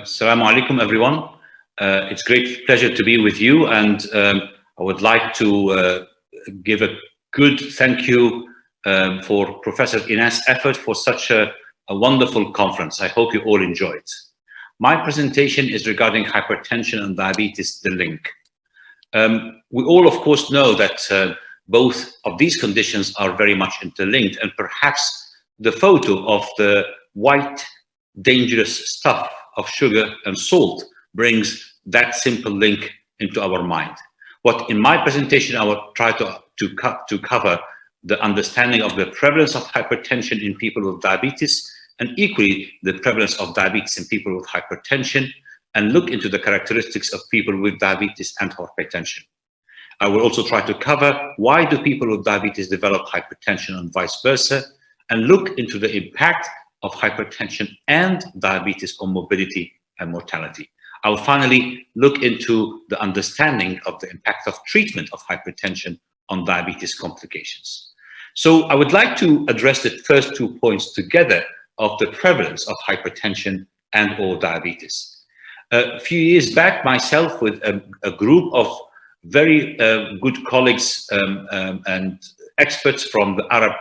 Assalamu alaikum, everyone. It's great pleasure to be with you, and I would like to give a good thank you for Professor Inas's effort for such a wonderful conference. I hope you all enjoy it. My presentation is regarding hypertension and diabetes, the link. We all, of course, know that both of these conditions are very much interlinked, and perhaps the photo of the white, dangerous stuff of sugar and salt brings that simple link into our mind. What in my presentation, I will try to cover the understanding of the prevalence of hypertension in people with diabetes, and equally the prevalence of diabetes in people with hypertension, and look into the characteristics of people with diabetes and hypertension. I will also try to cover why do people with diabetes develop hypertension and vice versa, and look into the impact of hypertension and diabetes on mobility and mortality. I will finally look into the understanding of the impact of treatment of hypertension on diabetes complications. So I would like to address the first 2 points together of the prevalence of hypertension and or diabetes. A few years back, myself with a group of very good colleagues and experts from the Arab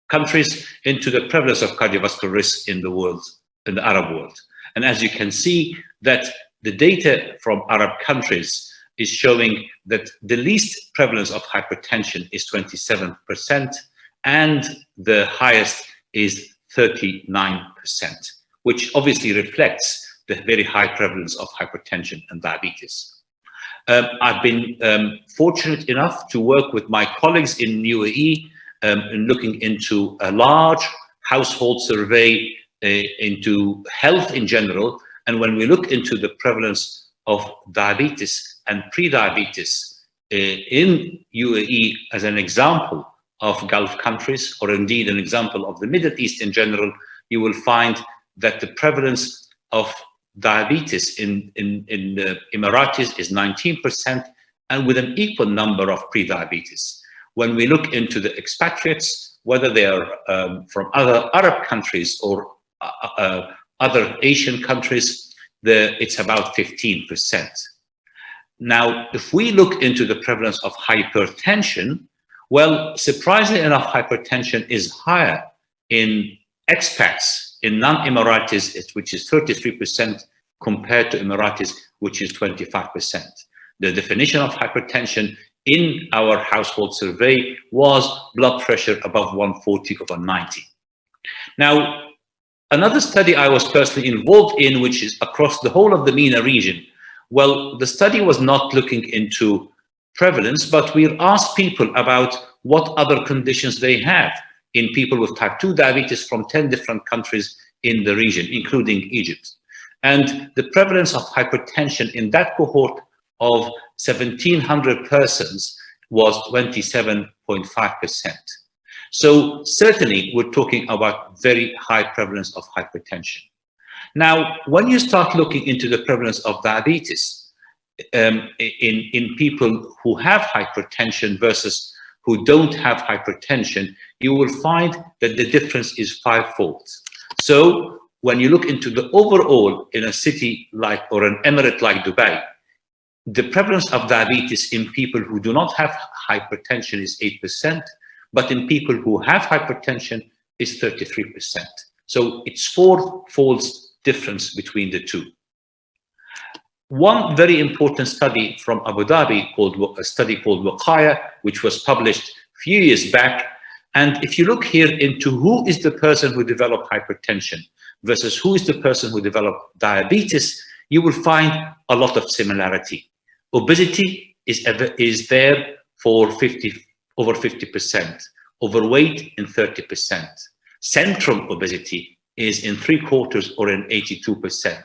countries into the prevalence of cardiovascular risk in the world, in the Arab world. And as you can see, that the data from Arab countries is showing that the least prevalence of hypertension is 27%, and the highest is 39%, which obviously reflects the very high prevalence of hypertension and diabetes. I've been fortunate enough to work with my colleagues in UAE in looking into a large household survey into health in general. And when we look into the prevalence of diabetes and pre-diabetes in UAE as an example of Gulf countries, or indeed an example of the Middle East in general, you will find that the prevalence of diabetes in the Emiratis is 19%, and with an equal number of pre-diabetes. When we look into the expatriates, whether they are from other Arab countries or other Asian countries, it's about 15%. Now, if we look into the prevalence of hypertension, well, surprisingly enough, hypertension is higher in expats, in non-Emiratis, which is 33%, compared to Emiratis, which is 25%. The definition of hypertension in our household survey was blood pressure above 140/90. Now, another study I was personally involved in, which is across the whole of the MENA region, well, the study was not looking into prevalence, but we asked people about what other conditions they have in people with type 2 diabetes from 10 different countries in the region, including Egypt. And the prevalence of hypertension in that cohort of 1,700 persons was 27.5%. So certainly we're talking about very high prevalence of hypertension. Now, when you start looking into the prevalence of diabetes in people who have hypertension versus who don't have hypertension, you will find that the difference is fivefold. So when you look into the overall in a city like, or an emirate like Dubai, the prevalence of diabetes in people who do not have hypertension is 8%, but in people who have hypertension is 33%. So it's fourfold difference between the two. One very important study from Abu Dhabi, a study called Wiqaya, which was published a few years back. And if you look here into who is the person who developed hypertension versus who is the person who developed diabetes, you will find a lot of similarity. Obesity is there for over 50%, overweight in 30%. Central obesity is in 3/4 or in 82%.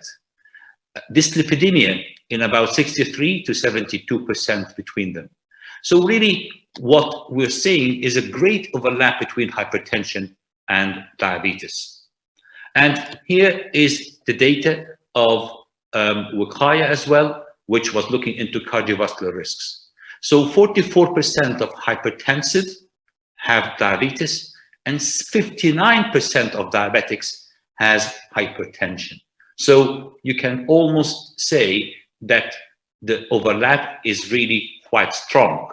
Dyslipidemia in about 63 to 72% between them. So really what we're seeing is a great overlap between hypertension and diabetes. And here is the data of Wiqaya as well, which was looking into cardiovascular risks. So 44% of hypertensive have diabetes, and 59% of diabetics has hypertension. So you can almost say that the overlap is really quite strong.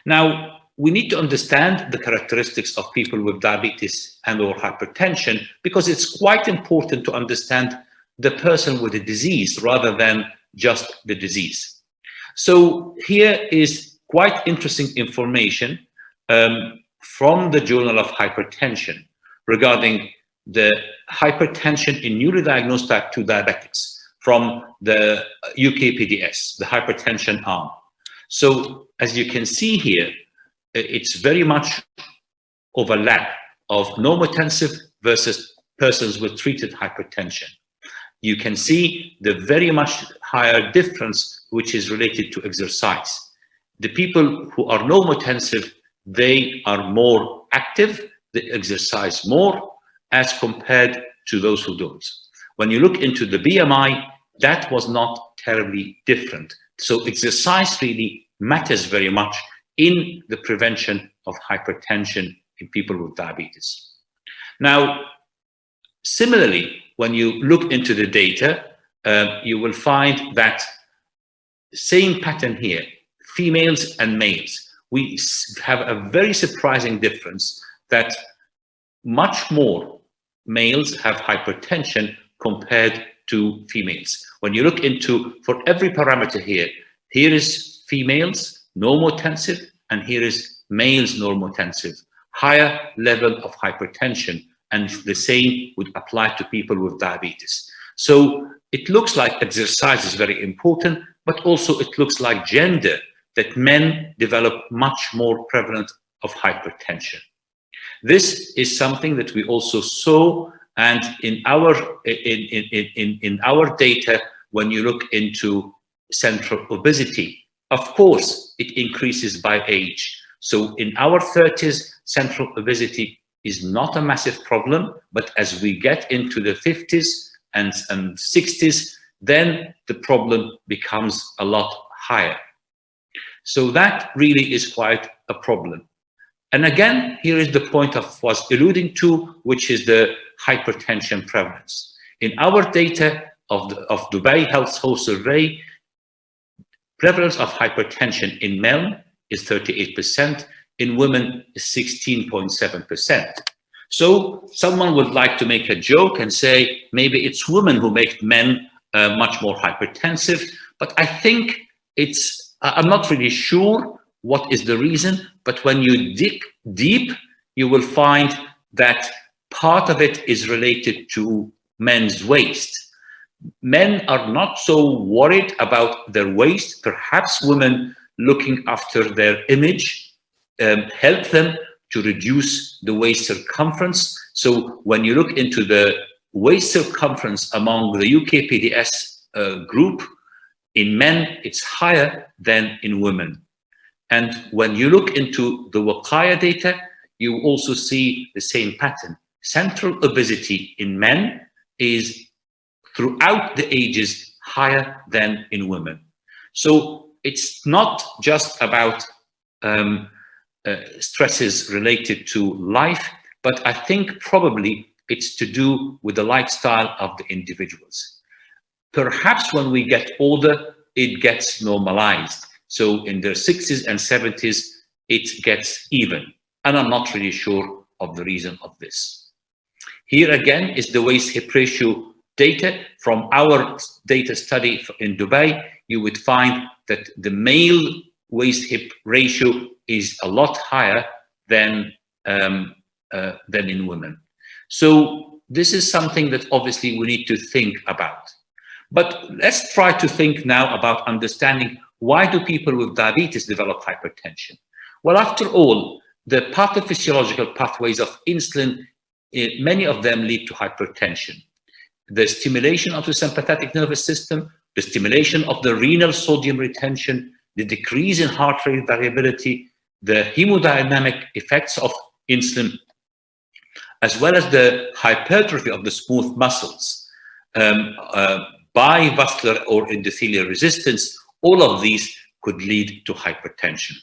Now, we need to understand the characteristics of people with diabetes and or hypertension, because it's quite important to understand the person with the disease rather than just the disease. So here is quite interesting information from the Journal of Hypertension regarding the hypertension in newly diagnosed type 2 diabetics from the UKPDS, the hypertension arm. So as you can see here, it's very much overlap of normotensive versus persons with treated hypertension. You can see the very much higher difference, which is related to exercise. The people who are normotensive, they are more active, they exercise more as compared to those who don't. When you look into the BMI, that was not terribly different. So exercise really matters very much in the prevention of hypertension in people with diabetes. Now, similarly, when you look into the data, you will find that same pattern here, females and males. We have a very surprising difference that much more males have hypertension compared to females. When you look into, for every parameter here, here is females normotensive, and here is males normotensive, higher level of hypertension, and the same would apply to people with diabetes. So it looks like exercise is very important, but also it looks like gender, that men develop much more prevalent of hypertension. This is something that we also saw, and in our data, when you look into central obesity, of course, it increases by age. So in our 30s, central obesity is not a massive problem, but as we get into the 50s and 60s, then the problem becomes a lot higher. So that really is quite a problem. And again, here is the point I was alluding to, which is the hypertension prevalence. In our data of Dubai Household Survey, prevalence of hypertension in men is 38%, in women is 16.7%. So someone would like to make a joke and say, maybe it's women who make men much more hypertensive, but I think it's, I'm not really sure what is the reason, but when you dig deep, you will find that part of it is related to men's waist. Men are not so worried about their waist. Perhaps women looking after their image help them to reduce the waist circumference. So when you look into the waist circumference among the UKPDS group, in men, it's higher than in women. And when you look into the Waqaya data, you also see the same pattern. Central obesity in men is throughout the ages higher than in women. So it's not just about stresses related to life, but I think probably it's to do with the lifestyle of the individuals. Perhaps when we get older, it gets normalized. So in their 60s and 70s, it gets even. And I'm not really sure of the reason of this. Here again is the waist-hip ratio data from our data study in Dubai. You would find that the male waist-hip ratio is a lot higher than in women. So this is something that obviously we need to think about. But let's try to think now about understanding, why do people with diabetes develop hypertension? Well, after all, the pathophysiological pathways of insulin, many of them lead to hypertension. The stimulation of the sympathetic nervous system, the stimulation of the renal sodium retention, the decrease in heart rate variability, the hemodynamic effects of insulin, as well as the hypertrophy of the smooth muscles, bivascular or endothelial resistance, all of these could lead to hypertension.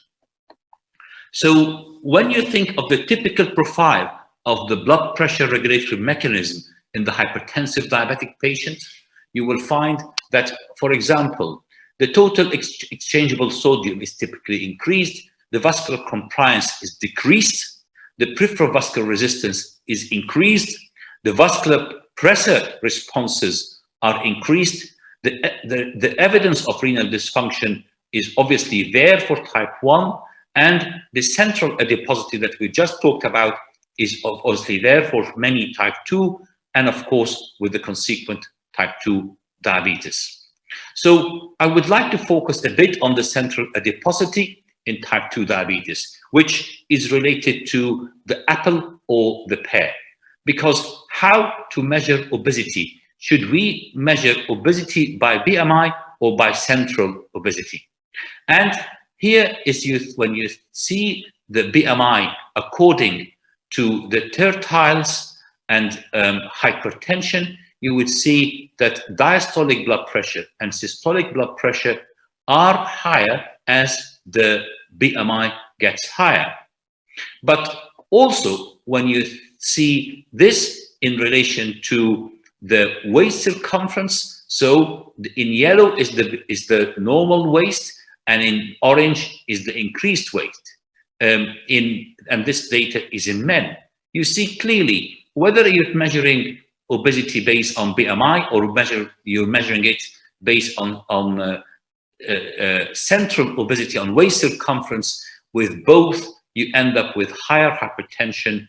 So when you think of the typical profile of the blood pressure regulatory mechanism in the hypertensive diabetic patient, you will find that, for example, the total exchangeable sodium is typically increased, the vascular compliance is decreased, the peripheral vascular resistance is increased, the vascular pressure responses are increased. The evidence of renal dysfunction is obviously there for type 1, and the central adiposity that we just talked about is obviously there for many type 2, and of course with the consequent type 2 diabetes. So I would like to focus a bit on the central adiposity in type 2 diabetes, which is related to the apple or the pear. Because how to measure obesity? Should we measure obesity by BMI or by central obesity? And here is when you see the BMI according to the tertiles and hypertension, you would see that diastolic blood pressure and systolic blood pressure are higher as the BMI gets higher. But also when you see this in relation to the waist circumference, so in yellow is the normal waist, and in orange is the increased weight. And this data is in men. You see clearly whether you're measuring obesity based on BMI or you're measuring it based on central obesity on waist circumference. With both, you end up with higher hypertension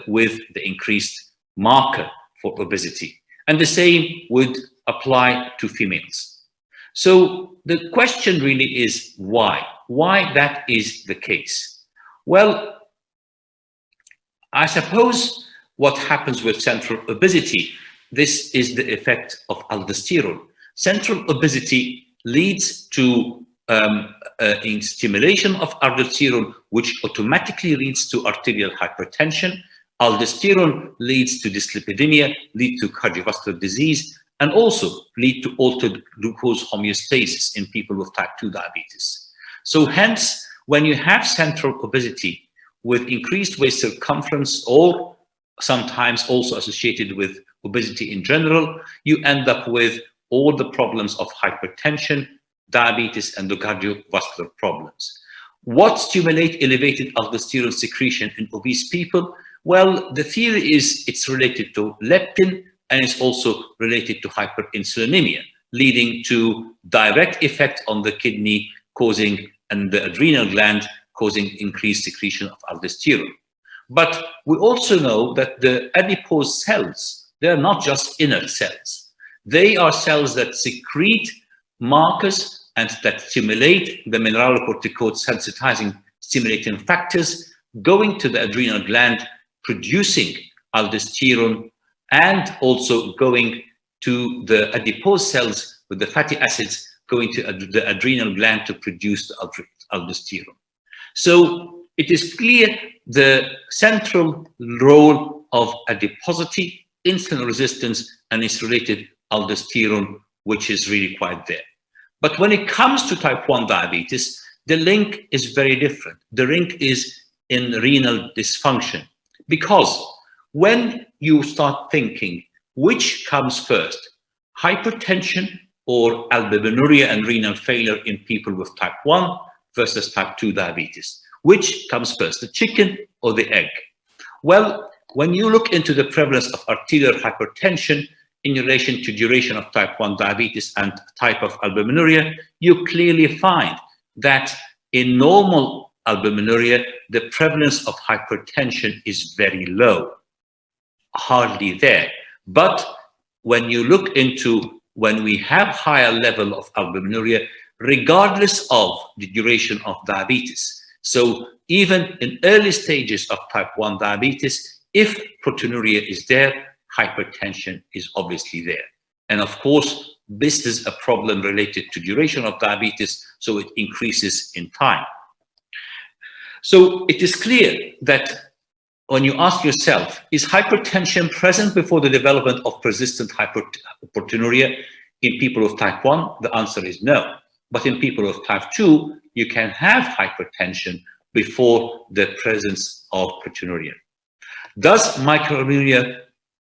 with the increased marker for obesity. And the same would apply to females. So the question really is why? Why that is the case? Well, I suppose what happens with central obesity, this is the effect of aldosterone. Central obesity leads to stimulation of aldosterone, which automatically leads to arterial hypertension. Aldosterone leads to dyslipidemia, lead to cardiovascular disease, and also lead to altered glucose homeostasis in people with type 2 diabetes. So hence, when you have central obesity with increased waist circumference, or sometimes also associated with obesity in general, you end up with all the problems of hypertension, diabetes, and the cardiovascular problems. What stimulates elevated aldosterone secretion in obese people? Well, the theory is it's related to leptin, and it's also related to hyperinsulinemia, leading to direct effect on the kidney, causing, and the adrenal gland, causing increased secretion of aldosterone. But we also know that the adipose cells, they're not just inner cells. They are cells that secrete markers and that stimulate the mineralocorticoid sensitizing stimulating factors, going to the adrenal gland, producing aldosterone, and also going to the adipose cells with the fatty acids, going to the adrenal gland to produce the aldosterone. So it is clear the central role of adiposity, insulin resistance, and its related aldosterone, which is really quite there. But when it comes to type 1 diabetes, the link is very different. The link is in renal dysfunction, because when you start thinking which comes first, hypertension or albuminuria and renal failure in people with type 1 versus type 2 diabetes, which comes first, the chicken or the egg? Well, when you look into the prevalence of arterial hypertension in relation to duration of type 1 diabetes and type of albuminuria, you clearly find that in normal albuminuria, the prevalence of hypertension is very low, hardly there. But when you look into when we have higher level of albuminuria, regardless of the duration of diabetes, so even in early stages of type 1 diabetes, if proteinuria is there, hypertension is obviously there. And of course, this is a problem related to duration of diabetes, so it increases in time. So it is clear that when you ask yourself, is hypertension present before the development of persistent hyperproteinuria in people with type 1? The answer is no. But in people with type 2, you can have hypertension before the presence of proteinuria. Does microalbuminuria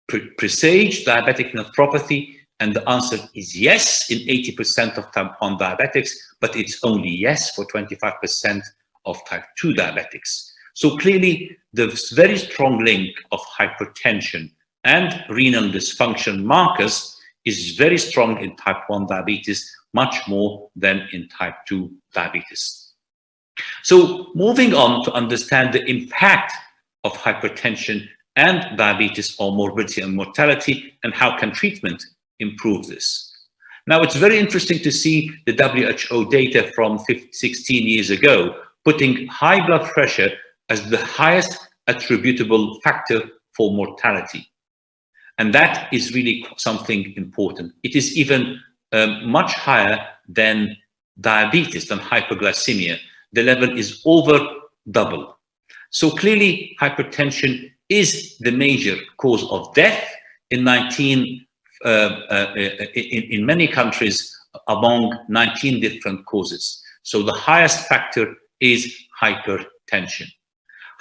presage diabetic nephropathy? And the answer is yes in 80% of type 1 diabetics, but it's only yes for 25% of type 2 diabetics. So clearly, the very strong link of hypertension and renal dysfunction markers is very strong in type 1 diabetes, much more than in type 2 diabetes. So moving on to understand the impact of hypertension and diabetes on morbidity and mortality, and how can treatment improve this. Now, it's very interesting to see the WHO data from 16 years ago, putting high blood pressure as the highest attributable factor for mortality. And that is really something important. It is even much higher than diabetes, than hyperglycemia. The level is over double. So clearly, hypertension is the major cause of death in many countries, among 19 different causes. So the highest factor is hypertension.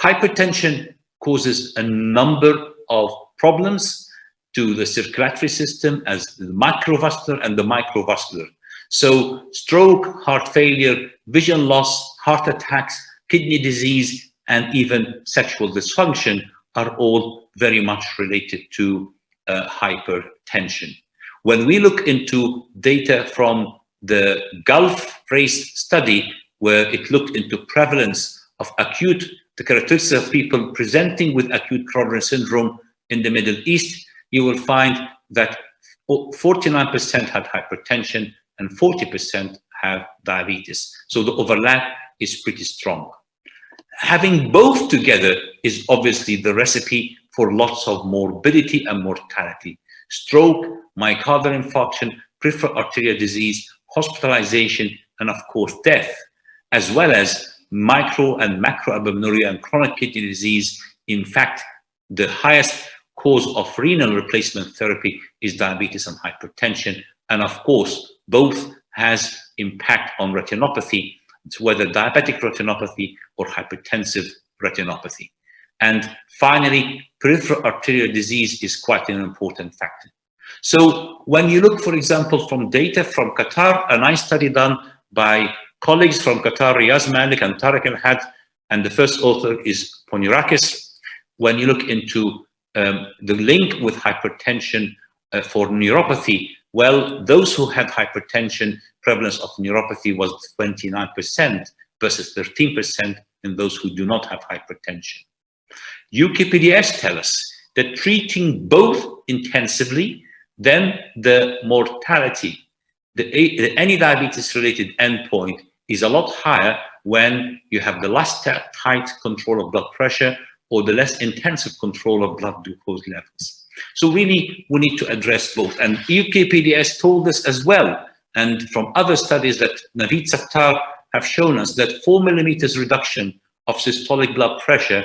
Hypertension causes a number of problems to the circulatory system, as the macrovascular and the microvascular. So stroke, heart failure, vision loss, heart attacks, kidney disease, and even sexual dysfunction are all very much related to hypertension. When we look into data from the Gulf race study, where it looked into prevalence of the characteristics of people presenting with acute coronary syndrome in the Middle East, you will find that 49% had hypertension and 40% have diabetes. So the overlap is pretty strong. Having both together is obviously the recipe for lots of morbidity and mortality. Stroke, myocardial infarction, peripheral arterial disease, hospitalization, and of course death, as well as micro and macroalbuminuria and chronic kidney disease. In fact, the highest cause of renal replacement therapy is diabetes and hypertension. And of course, both has impact on retinopathy, whether diabetic retinopathy or hypertensive retinopathy. And finally, peripheral arterial disease is quite an important factor. So when you look, for example, from data from Qatar, a nice study done by colleagues from Qatar, Riaz Malik and Tariq Al-Had, and the first author is Ponirakis. When you look into the link with hypertension for neuropathy, well, those who had hypertension, prevalence of neuropathy was 29% versus 13% in those who do not have hypertension. UKPDS tell us that treating both intensively, then the mortality, any diabetes-related endpoint is a lot higher when you have the less tight control of blood pressure or the less intensive control of blood glucose levels. So really, we need to address both. And UKPDS told us as well, and from other studies that Naveed Sattar have shown us, that 4 millimeters reduction of systolic blood pressure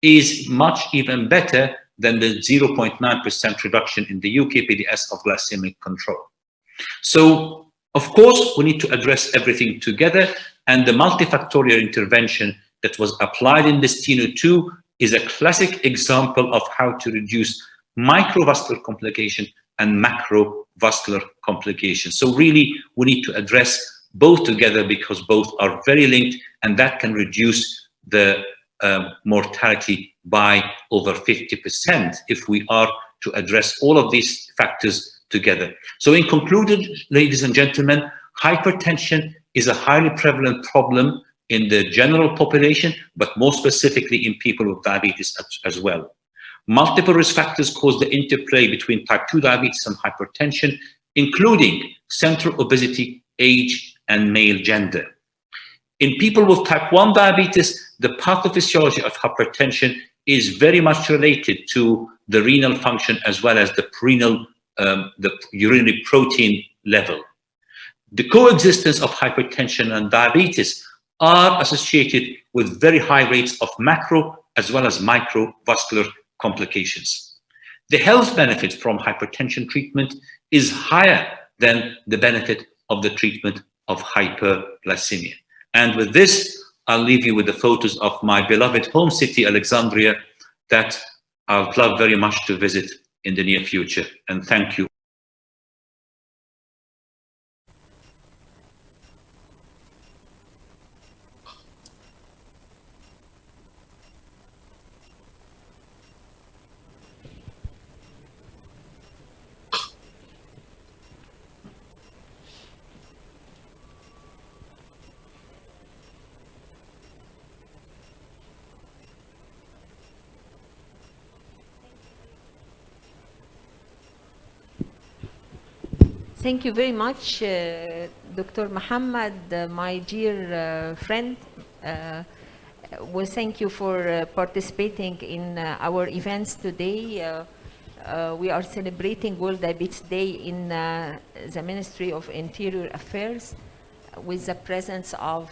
is much even better than the 0.9% reduction in the UKPDS of glycemic control. So, of course, we need to address everything together, and the multifactorial intervention that was applied in this TINO2 is a classic example of how to reduce microvascular complication and macrovascular complications. So really, we need to address both together because both are very linked, and that can reduce the mortality by over 50% if we are to address all of these factors together. So in conclusion, ladies and gentlemen, hypertension is a highly prevalent problem in the general population, but more specifically in people with diabetes as well. Multiple risk factors cause the interplay between type 2 diabetes and hypertension, including central obesity, age, and male gender. In people with type 1 diabetes, the pathophysiology of hypertension is very much related to the renal function as well as the renal, the urinary protein level. The coexistence of hypertension and diabetes are associated with very high rates of macro as well as microvascular complications. The health benefit from hypertension treatment is higher than the benefit of the treatment of hyperglycemia. And with this, I'll leave you with the photos of my beloved home city, Alexandria, that I would love very much to visit in the near future. And thank you. Thank you very much, Dr. Mohamed, my dear friend. Well, thank you for participating in our events today. We are celebrating World Diabetes Day in the Ministry of Interior Affairs with the presence of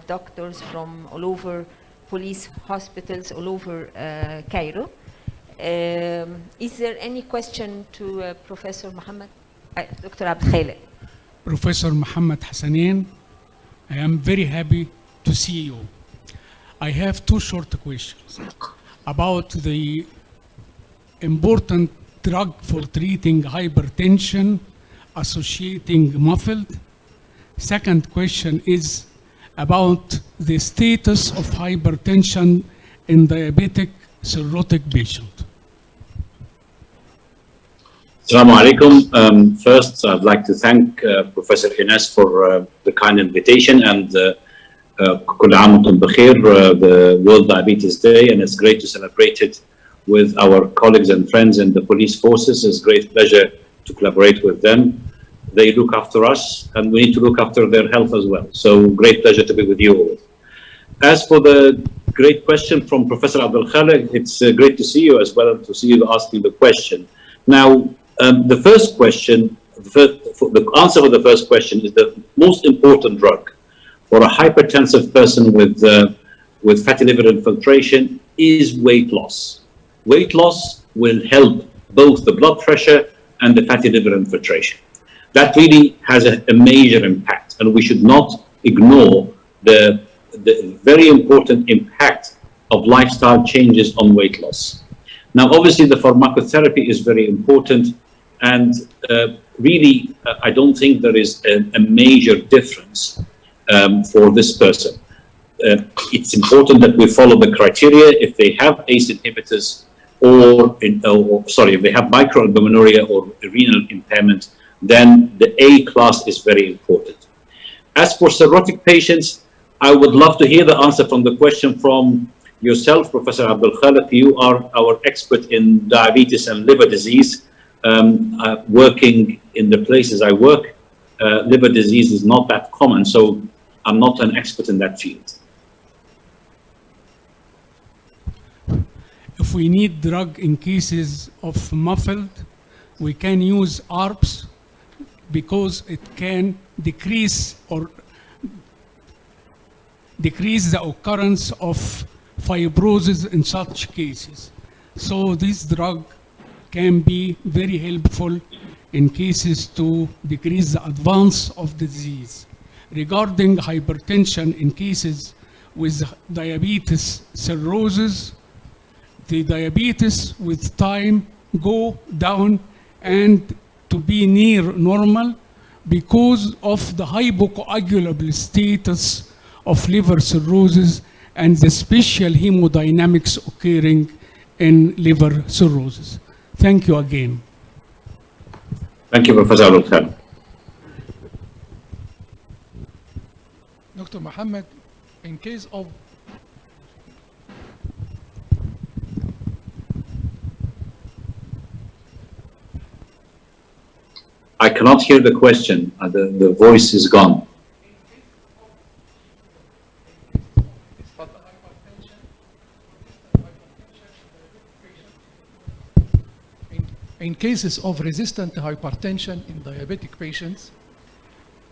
doctors from all over police hospitals all over Cairo. Is there any question to Professor Mohamed? Dr. Abd Khaled. Professor Mohamed Hassanein, I am very happy to see you. I have two short questions about the important drug for treating hypertension associating muffled. Second question is about the status of hypertension in diabetic cirrhotic patient. Assalamu alaikum. First, I'd like to thank Professor Ines for the kind invitation, and Kul Aam wa Antum Bakhair, the World Diabetes Day, and it's great to celebrate it with our colleagues and friends in the police forces. It's a great pleasure to collaborate with them. They look after us, and we need to look after their health as well. So great pleasure to be with you all. As for the great question from Professor Abdul Khaled, it's great to see you as well, and to see you asking the question. Now, the first question, the answer for the first question is the most important drug for a hypertensive person with fatty liver infiltration is weight loss. Weight loss will help both the blood pressure and the fatty liver infiltration. That really has a major impact, and we should not ignore the very important impact of lifestyle changes on weight loss. Now, obviously, the pharmacotherapy is very important, and really, I don't think there is a major difference for this person. It's important that we follow the criteria. If they have ACE inhibitors, if they have microalbuminuria or renal impairment, then the A class is very important. As for cirrhotic patients, I would love to hear the answer from the question from yourself, Professor Abdul Khaled. You are our expert in diabetes and liver disease. Working in the places I work, liver disease is not that common, so I'm not an expert in that field. If we need drug in cases of muffled, we can use ARBs because it can decrease the occurrence of fibrosis in such cases. So this drug can be very helpful in cases to decrease the advance of the disease. Regarding hypertension in cases with diabetes cirrhosis, the diabetes with time go down and to be near normal because of the hypocoagulable status of liver cirrhosis and the special hemodynamics occurring in liver cirrhosis. Thank you again. Thank you, Professor Abdul Khaled. Dr. Mohamed, in case of I cannot hear the question. The voice is gone. in cases of resistant hypertension in diabetic patients,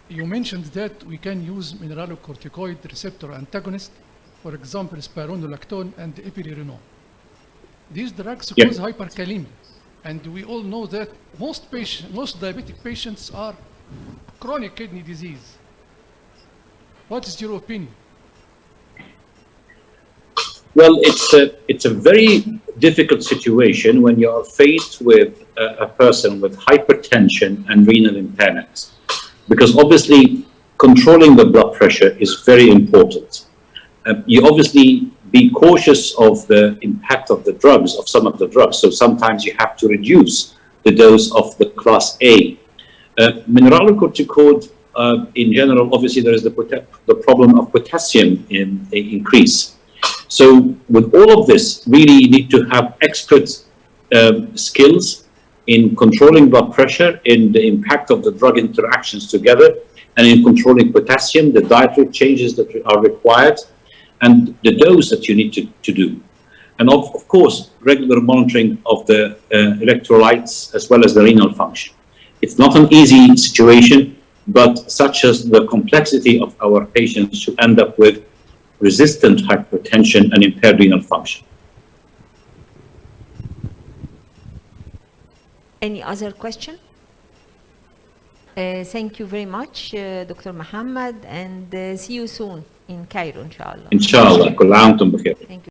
you mentioned that we can use mineralocorticoid receptor antagonist, for example, spironolactone and eplerenone. These drugs cause hyperkalemia, and we all know that most diabetic patients are chronic kidney disease. What is your opinion? Well, it's a very difficult situation when you are faced with a person with hypertension and renal impairment, because obviously controlling the blood pressure is very important. You obviously be cautious of the impact of the drugs, of some of the drugs. So sometimes you have to reduce the dose of the class A. Mineralocorticoid, in general, obviously there is the problem of potassium increase. So with all of this, really you need to have expert skills in controlling blood pressure, in the impact of the drug interactions together, and in controlling potassium, the dietary changes that are required, and the dose that you need to do. And of course, regular monitoring of the electrolytes as well as the renal function. It's not an easy situation, but such as the complexity of our patients who end up with resistant hypertension and impaired renal function. Any other question? Thank you very much, Dr. Mohamed, and see you soon in Cairo, inshallah. Inshallah. كل عام وانتم بخير. Thank you.